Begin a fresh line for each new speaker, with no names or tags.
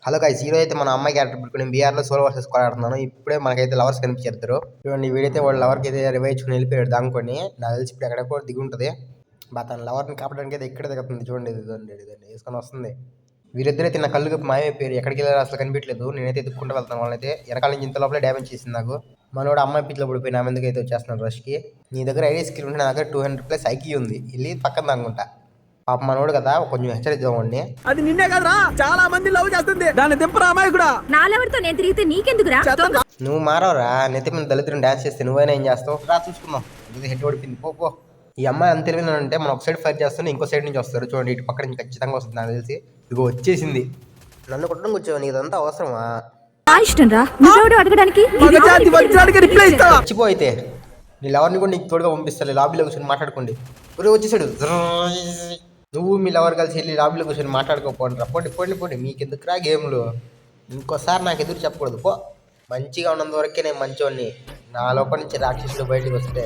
Hello guys, hero అయితే మన అమ్మాయి క్యారెక్టర్ పెట్టుకుని బీఆర్లో సోలో వర్సెస్ స్క్వాడ్ ఆడుతున్నాను. ఇప్పుడే మనకైతే లవర్స్ కనిపించారు. చూడండి, వీడైతే వాళ్ళ లవర్కి అయితే రివైచుకుని వెళ్ళిపోయాడు దానుకొని. నాకు తెలిసి ఇప్పుడు ఎక్కడెక్కడ దిగి ఉంటుంది. తన లవర్ని కాపడానికి అయితే ఇక్కడ దిగుతుంది. చూడండి, ఇదండి వేసుకొని వస్తుంది. వీరిద్దరైతే నా కళ్ళు మాయమైపోయారు. ఎక్కడికి వెళ్ళారు అసలు కనిపించలేదు. నేనైతే ఎత్తుక్కుంటూ వెళ్తాను. వాళ్ళైతే వెనకాల నుంచి ఇంత లోపలే డ్యామేజ్ చేసింది నాకు. మనోడు అమ్మాయి పిచ్చిలో పడిపోయి నా మీదకి అయితే వచ్చేస్తున్నాడు రష్కి. నీ దగ్గర ఐడి స్కిల్ ఉంటే నా దగ్గర 200+ ఐక్యూ ఉంది. వెళ్ళి పక్కన అనుకుంటా. పాప మనోడు కదా, కొంచెం హెచ్చరిద్దామండి.
అది నిన్నే కదరా, చాలా మంది లవ్ చేస్తుంది. దాన్ని దింపరా అమ్మాయి కూడా.
నాలెవరితో నేను తిరిగితే నీకెందుకురా?
నువ్వు మారవరా, నెత్తి మీద దళితులను డాన్స్ చేస్తే నువ్వైనా ఏం చేస్తావు? రా చూసుకుందాం. హెడ్ ఓడిపోయింది. పో. ఈ అమ్మాయి అంత తెలివిందంటే మనం ఒక సైడ్ ఫైర్ చేస్తాను, ఇంకో సైడ్ నుంచి వస్తారు. చూడండి, ఇటు పక్క నుంచి ఖచ్చితంగా వస్తుంది నాకు తెలిసి. ఇదిగో వచ్చేసింది. నన్ను కొట్టడం కూర్చోవు, నీకు ఇదంతా అవసరమా?
ఇష్టం రా అడగడానికి.
చచ్చిపోయితే నీ లవర్ని కూడా నీకు తోడుగా పంపిస్తాను. లాబీలో కూర్చొని మాట్లాడుకోండి. వచ్చేసాడు. నువ్వు మీ లవర్ కలిసి వెళ్ళి లాబీలో కూర్చొని మాట్లాడుకోపోండి. పోండి మీకు ఎందుకురా గేమ్లు. ఇంకోసారి నాకు ఎదురు చెప్పకూడదు. పో. మంచిగా ఉన్నంత వరకే నేను మంచోడిని. నా లోపల నుంచి రాక్షసుడు బయటకు వస్తే